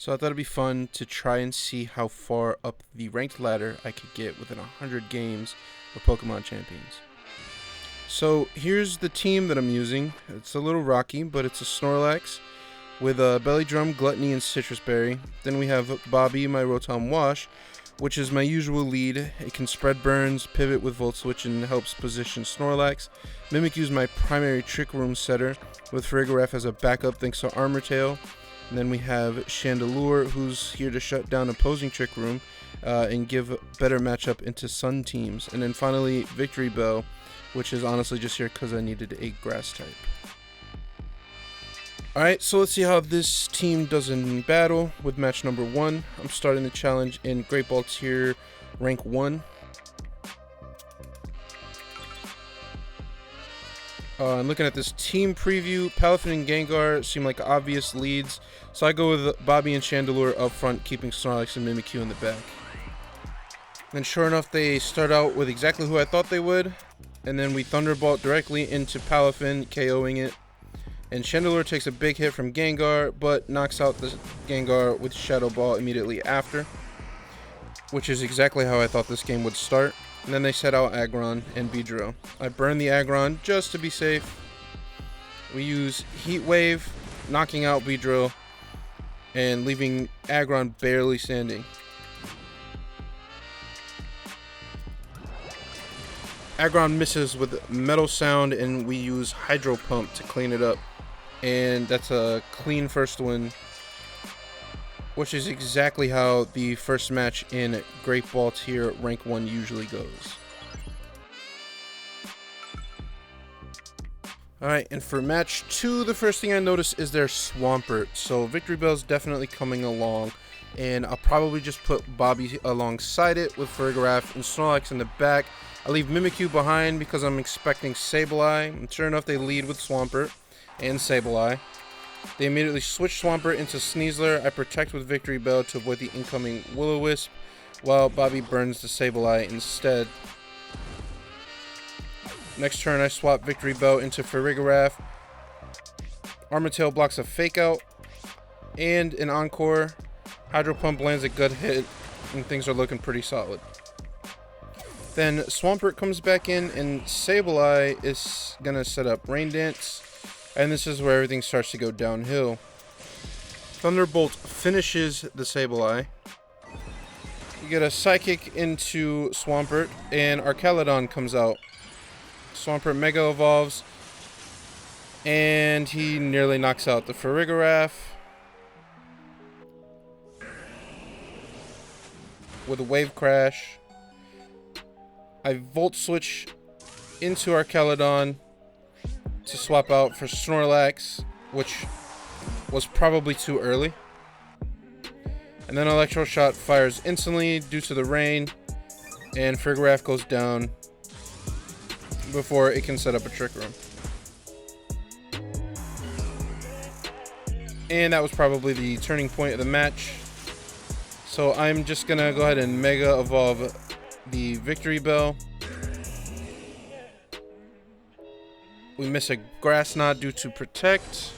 So I thought it'd be fun to try and see how far up the ranked ladder I could get within 100 games of Pokemon Champions. So here's the team that I'm using. It's a little rocky, but it's a Snorlax with a Belly Drum, Gluttony, and Citrus Berry. Then we have Bobby, my Rotom Wash, which is my usual lead. It can spread burns, pivot with Volt Switch, and helps position Snorlax. Mimikyu is my primary Trick Room setter, with Farigiraf as a backup thanks to Armor Tail. And then we have Chandelure, who's here to shut down opposing Trick Room and give a better matchup into Sun teams. And then finally, Victory Bell, which is honestly just here because I needed a Grass type. Alright, so let's see how this team does in battle with match number 1. I'm starting the challenge in Great Ball Tier rank 1. And looking at this team preview, Palafin and Gengar seem like obvious leads, so I go with Bobby and Chandelure up front, keeping Snorlax and Mimikyu in the back. Then sure enough, they start out with exactly who I thought they would, and then we Thunderbolt directly into Palafin, KOing it. And Chandelure takes a big hit from Gengar, but knocks out the Gengar with Shadow Ball immediately after, which is exactly how I thought this game would start. And then they set out Aggron and Beedrill. I burn the Aggron just to be safe. We use Heat Wave, knocking out Beedrill and leaving Aggron barely standing. Aggron misses with Metal Sound, and we use Hydro Pump to clean it up. And that's a clean first win, which is exactly how the first match in Great Ball Tier rank 1 usually goes. Alright, and for match 2, the first thing I notice is their Swampert. So Victory Bell's definitely coming along, and I'll probably just put Bobby alongside it with Farigiraf and Snorlax in the back. I leave Mimikyu behind because I'm expecting Sableye, and sure enough they lead with Swampert and Sableye. They immediately switch Swampert into Sneasler. I protect with Victory Bell to avoid the incoming Will-O-Wisp, while Bobby burns the Sableye instead. Next turn I swap Victory Bell into Farigiraf. Armor Tail blocks a Fake Out, and an Encore. Hydro Pump lands a good hit, and things are looking pretty solid. Then Swampert comes back in, and Sableye is going to set up Rain Dance. And this is where everything starts to go downhill. Thunderbolt finishes the Sableye. You get a Psychic into Swampert, and Archaludon comes out. Swampert Mega Evolves, and he nearly knocks out the Farigiraf with a Wave Crash. I Volt Switch into Archaludon to swap out for Snorlax, which was probably too early. And then Electro Shot fires instantly due to the rain, and Farigiraf goes down before it can set up a Trick Room. And that was probably the turning point of the match. So I'm just gonna go ahead and Mega Evolve the Victory Bell. We miss a Grass Knot due to Protect.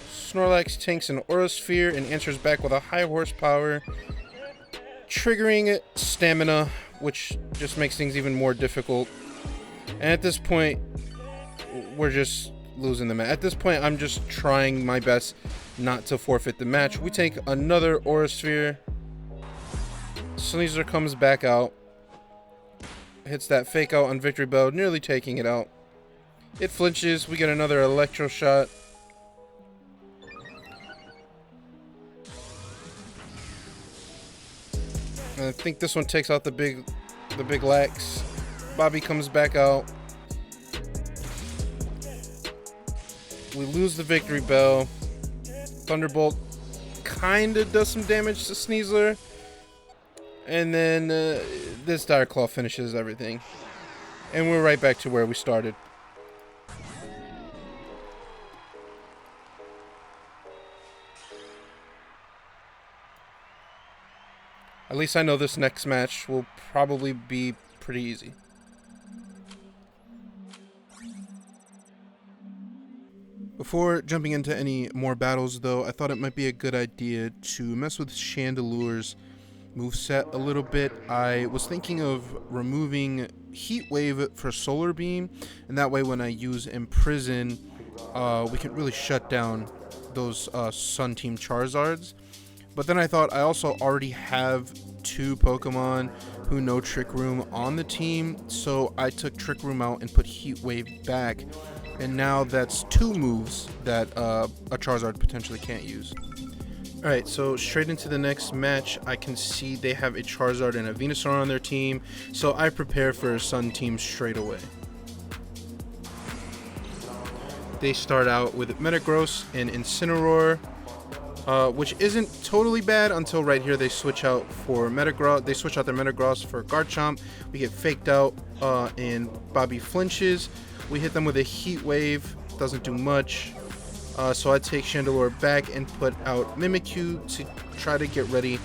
Snorlax tanks an Aura Sphere and answers back with a high horsepower, triggering Stamina, which just makes things even more difficult. And at this point, we're just losing the match. At this point, I'm just trying my best not to forfeit the match. We take another Aura Sphere. Sneasler comes back out, hits that Fake Out on Victory Bell, nearly taking it out. It flinches. We get another Electro Shot. And I think this one takes out the big Lax. Bobby comes back out. We lose the Victory Bell. Thunderbolt kinda does some damage to Sneasler. And then this Dire Claw finishes everything. And we're right back to where we started. At least I know this next match will probably be pretty easy. Before jumping into any more battles, though, I thought it might be a good idea to mess with Chandelure's moveset a little bit. I was thinking of removing Heat Wave for Solar Beam, and that way when I use Imprison, we can really shut down those Sun Team Charizards. But then I thought I also already have 2 Pokemon who know Trick Room on the team, so I took Trick Room out and put Heat Wave back, and now that's 2 moves that a Charizard potentially can't use. Alright, so straight into the next match, I can see they have a Charizard and a Venusaur on their team, so I prepare for a Sun team straight away. They start out with Metagross and Incineroar, which isn't totally bad until right here they switch out for Metagross. They switch out their Metagross for Garchomp. We get faked out, and Bobby flinches. We hit them with a Heat Wave, doesn't do much. So I take Chandelure back and put out Mimikyu to try to get ready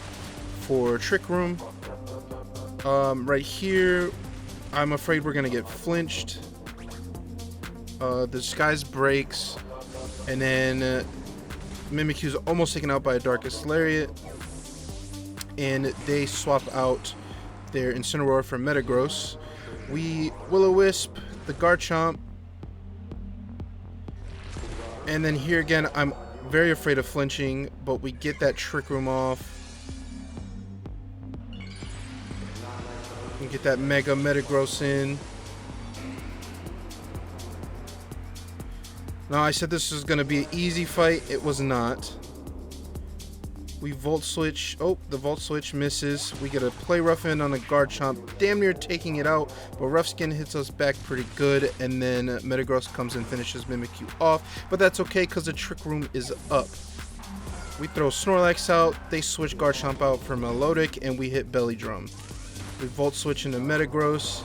for Trick Room. Right here, I'm afraid we're gonna get flinched. The Disguise breaks, and then Mimikyu's almost taken out by a Darkest Lariat, and they swap out their Incineroar for Metagross. We Will-O-Wisp the Garchomp, and then here again I'm very afraid of flinching, but we get that Trick Room off. We get that Mega Metagross in. Now, I said this was going to be an easy fight. It was not. We Volt Switch. Oh, the Volt Switch misses. We get a Play Rough in on a Garchomp, damn near taking it out, but Rough Skin hits us back pretty good, and then Metagross comes and finishes Mimikyu off, but that's okay because the Trick Room is up. We throw Snorlax out, they switch Garchomp out for Melodic, and we hit Belly Drum. We Volt Switch into Metagross,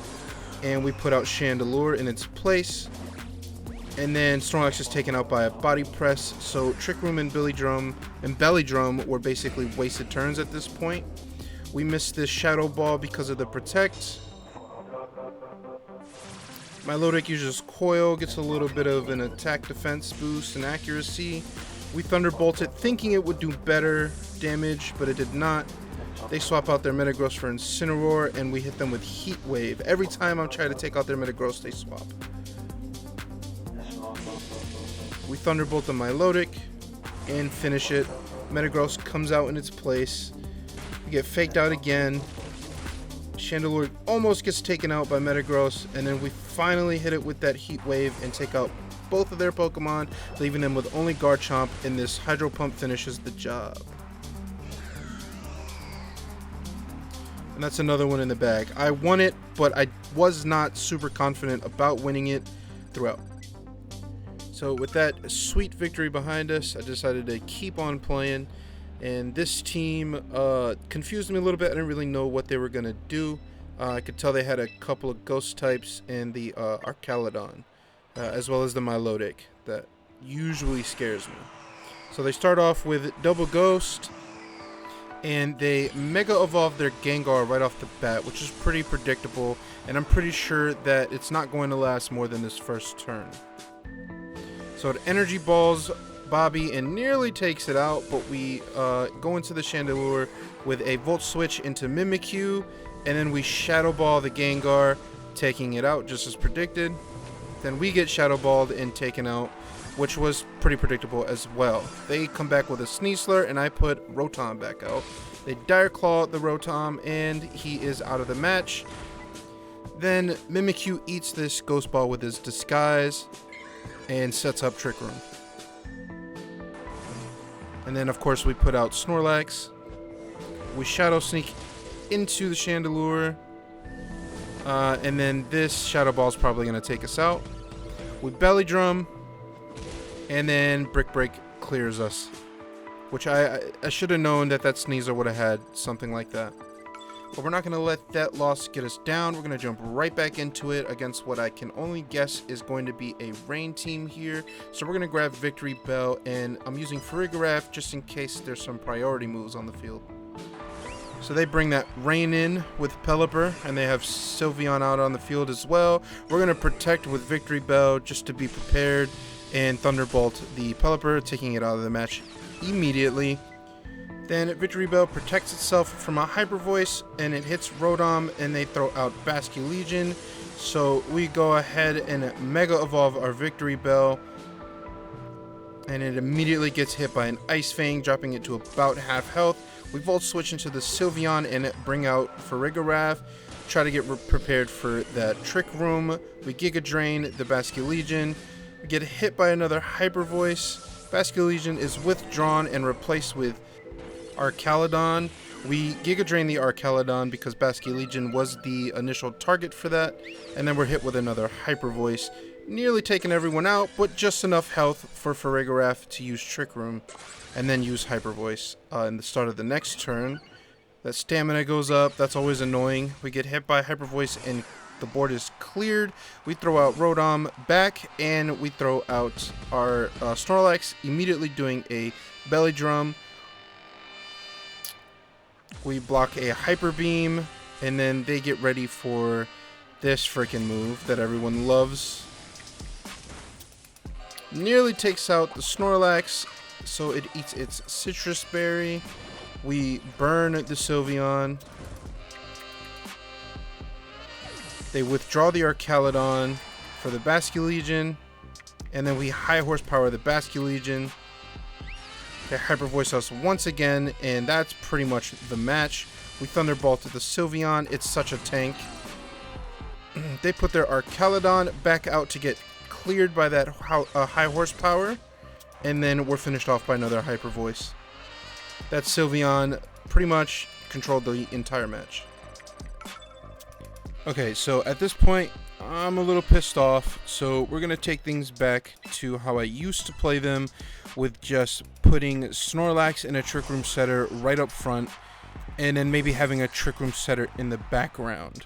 and we put out Chandelure in its place. And then Snorlax is taken out by a Body Press, so Trick Room and Belly Drum were basically wasted turns at this point. We missed this Shadow Ball because of the Protect. Milotic uses Coil, gets a little bit of an attack defense boost and accuracy. We Thunderbolt it, thinking it would do better damage, but it did not. They swap out their Metagross for Incineroar, and we hit them with Heat Wave. Every time I'm trying to take out their Metagross, they swap. We Thunderbolt the Milotic and finish it. Metagross comes out in its place. We get faked out again. Chandelure almost gets taken out by Metagross, and then we finally hit it with that Heat Wave and take out both of their Pokemon, leaving them with only Garchomp, and this Hydro Pump finishes the job. And that's another one in the bag. I won it, but I was not super confident about winning it throughout. So with that sweet victory behind us, I decided to keep on playing, and this team confused me a little bit. I didn't really know what they were going to do. I could tell they had a couple of ghost types and the Archaludon, as well as the Milotic that usually scares me. So they start off with Double Ghost, and they Mega Evolve their Gengar right off the bat, which is pretty predictable, and I'm pretty sure that it's not going to last more than this first turn. So it Energy Balls Bobby and nearly takes it out, but we go into the Chandelure with a Volt Switch into Mimikyu, and then we Shadow Ball the Gengar, taking it out just as predicted. Then we get Shadow Balled and taken out, which was pretty predictable as well. They come back with a Sneasler, and I put Rotom back out. They Dire Claw the Rotom, and he is out of the match. Then Mimikyu eats this Ghost Ball with his Disguise and sets up Trick Room. And then, of course, we put out Snorlax. We Shadow Sneak into the Chandelure. And then this Shadow Ball is probably going to take us out. We Belly Drum. And then Brick Break clears us. Which I should have known that Sneasler would have had something like that. But we're not going to let that loss get us down. We're going to jump right back into it against what I can only guess is going to be a rain team here. So we're going to grab Victory Bell, and I'm using Farigiraf just in case there's some priority moves on the field. So they bring that rain in with Pelipper, and they have Sylveon out on the field as well. We're going to protect with Victory Bell just to be prepared. and Thunderbolt the Pelipper, taking it out of the match immediately. Then Victory Bell protects itself from a Hyper Voice, and it hits Rotom, and they throw out Basculegion. So we go ahead and Mega Evolve our Victory Bell, and it immediately gets hit by an Ice Fang, dropping it to about half health. We Volt Switch into the Sylveon and bring out Farigiraf, try to get prepared for that Trick Room. We Giga Drain the Basculegion. We get hit by another Hyper Voice. Basculegion is withdrawn and replaced with Archaludon. We Giga Drain the Archaludon because Basculegion was the initial target for that, and then we're hit with another Hyper Voice, nearly taking everyone out, but just enough health for Farigiraf to use Trick Room, and then use Hyper Voice in the start of the next turn. That stamina goes up, that's always annoying. We get hit by Hyper Voice and the board is cleared. We throw out Rotom back, and we throw out our Snorlax, immediately doing a Belly Drum. We block a Hyper Beam, and then they get ready for this freaking move that everyone loves. Nearly takes out the Snorlax, so it eats its Citrus Berry. We burn the Sylveon. They withdraw the Archaludon for the Basculegion, and then we High Horsepower the Basculegion. They Hyper Voice us once again, and that's pretty much the match. We Thunderbolt the Sylveon. It's such a tank. They put their Archaludon back out to get cleared by that High Horsepower, and then we're finished off by another Hyper Voice. That Sylveon pretty much controlled the entire match. Okay, so at this point, I'm a little pissed off, so we're going to take things back to how I used to play them, with just putting Snorlax in a Trick Room setter right up front, and then maybe having a Trick Room setter in the background.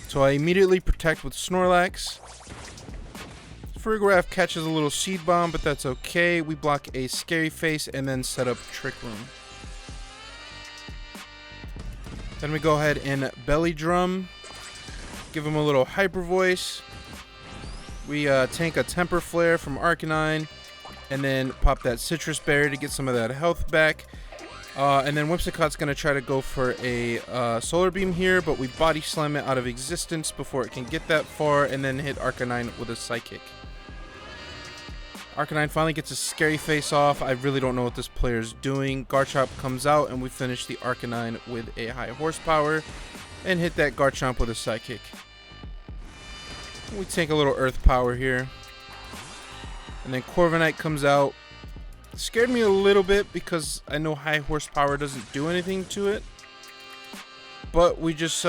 So I immediately protect with Snorlax. Farigiraf catches a little Seed Bomb, but that's okay. We block a Scary Face and then set up Trick Room. Then we go ahead and Belly Drum. Give him a little Hyper Voice. We tank a Temper Flare from Arcanine, and then pop that Citrus Berry to get some of that health back. And then Whimsicott's going to try to go for a Solar Beam here, but we Body Slam it out of existence before it can get that far, and then hit Arcanine with a Psychic. Arcanine finally gets a Scary Face off. I really don't know what this player's doing. Garchomp comes out, and we finish the Arcanine with a High Horsepower, and hit that Garchomp with a Psychic. We take a little Earth Power here. And then Corviknight comes out. Scared me a little bit because I know High Horsepower doesn't do anything to it. But we just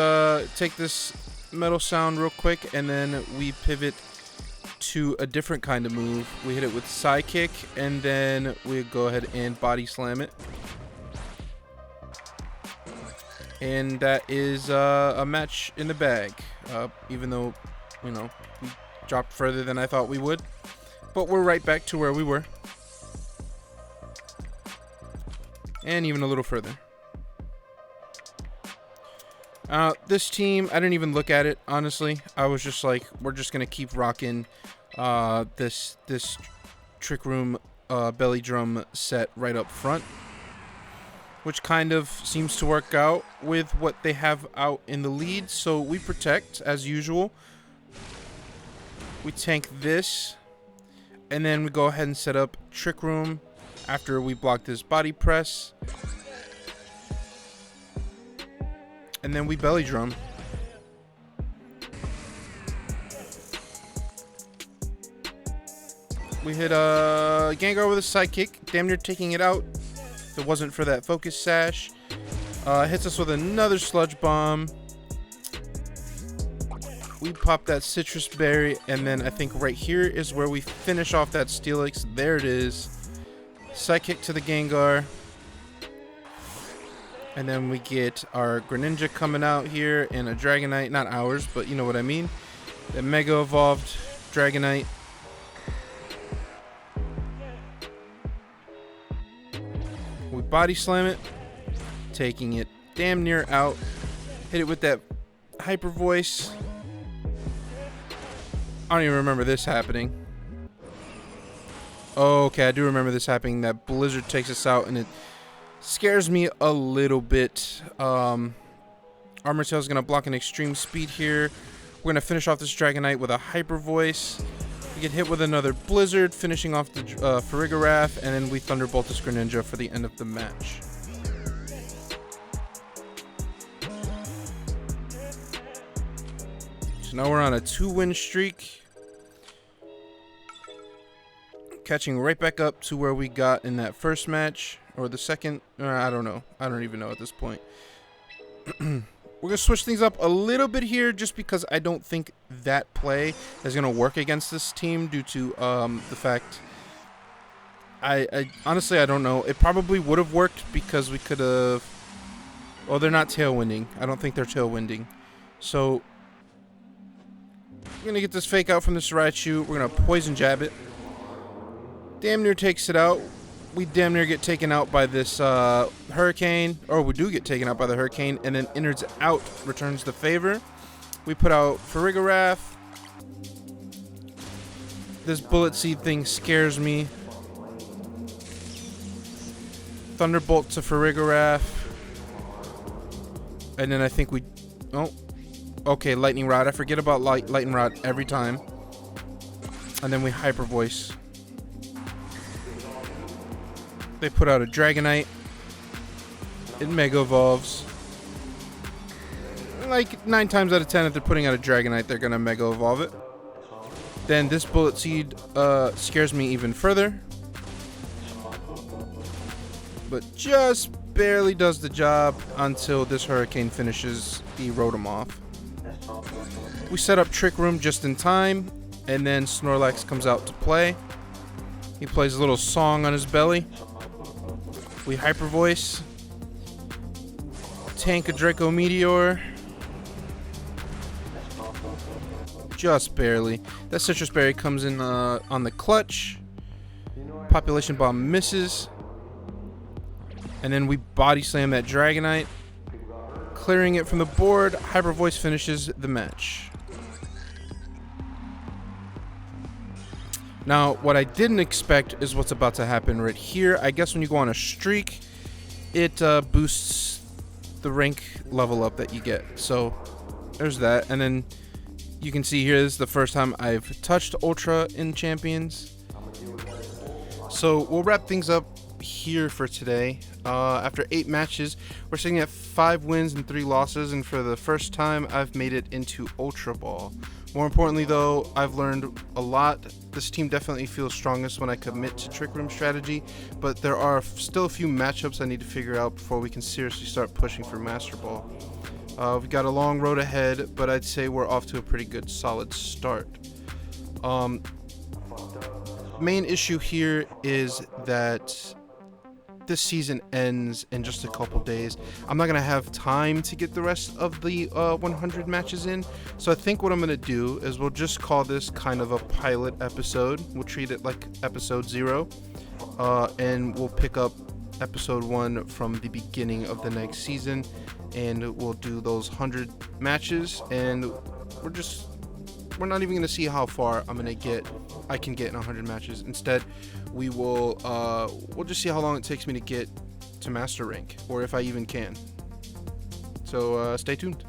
take this Metal Sound real quick, and then we pivot to a different kind of move. We hit it with Psychic, and then we go ahead and Body Slam it. And that is a match in the bag. Even though, you know, we dropped further than I thought we would. But we're right back to where we were. And even a little further. This team, I didn't even look at it, honestly. I was just like, we're just going to keep rocking this Trick Room Belly Drum set right up front, which kind of seems to work out with what they have out in the lead. So we protect, as usual. We tank this, and then we go ahead and set up Trick Room after we block this Body Press. And then we Belly Drum. We hit a Gengar with a Psychic, damn near taking it out. If it wasn't for that Focus Sash. Hits us with another Sludge Bomb. We pop that Citrus Berry, and then I think right here is where we finish off that Steelix. There it is. Psychic to the Gengar. And then we get our Greninja coming out here, and a Dragonite. Not ours, but you know what I mean. The Mega Evolved Dragonite. We Body Slam it, taking it damn near out. Hit it with that Hyper Voice. I don't even remember this happening. Oh, okay, I do remember this happening. That blizzard takes us out, and it scares me a little bit. Armor Tail is going to block an extreme speed here. We're going to finish off this Dragonite with a Hyper Voice. We get hit with another Blizzard, finishing off the Farigiraf, and then we Thunderbolt this Greninja for the end of the match. So now we're on a 2-win streak. Catching right back up to where we got in that first match, or the second, I don't know. I don't even know at this point. We're going to switch things up a little bit here just because I don't think that play is going to work against this team due to the fact I honestly, I don't know. It probably would have worked because we could have... Well, they're not tailwinding. I don't think they're tailwinding. So, we're going to get this fake out from this Raichu. We're going to Poison Jab it. Damn near takes it out. We damn near get taken out by this Hurricane, or we do get taken out by the Hurricane, and then Innards out returns the favor. We put out Farigiraf. This Bullet Seed thing scares me. Thunderbolt to Farigiraf. And then I think we... Oh. Okay, Lightning Rod. I forget about Lightning Rod every time. And then we Hyper Voice. They put out a Dragonite. It Mega Evolves. Like 9 times out of 10, if they're putting out a Dragonite, they're gonna Mega Evolve it. Then this Bullet Seed scares me even further, but just barely does the job until this Hurricane finishes the Rotom off. We set up Trick Room just in time, and then Snorlax comes out to play. He plays a little song on his belly. We Hyper Voice, tank a Draco Meteor, just barely. That Citrus Berry comes in on the clutch. Population Bomb misses, and then we Body Slam that Dragonite, clearing it from the board. Hyper Voice finishes the match. Now, what I didn't expect is what's about to happen right here. I guess when you go on a streak, it boosts the rank level up that you get. So, there's that. And then you can see here, this is the first time I've touched Ultra in Champions. So, we'll wrap things up here for today. After 8 matches, we're sitting at 5 wins and 3 losses. And for the first time, I've made it into Ultra Ball. More importantly, though, I've learned a lot. This team definitely feels strongest when I commit to Trick Room strategy, but there are still a few matchups I need to figure out before we can seriously start pushing for Master Ball. We've got a long road ahead, but I'd say we're off to a pretty good, solid start. Main issue here is that this season ends in just a couple days. I'm not gonna have time to get the rest of the 100 matches in, so I think what I'm gonna do is we'll just call this kind of a pilot episode. We'll treat it like episode 0, and we'll pick up episode 1 from the beginning of the next season, and we'll do those 100 matches, and we're not even gonna see how far I can get in 100 matches. Instead, we'll just see how long it takes me to get to Master Rank, or if I even can. So stay tuned.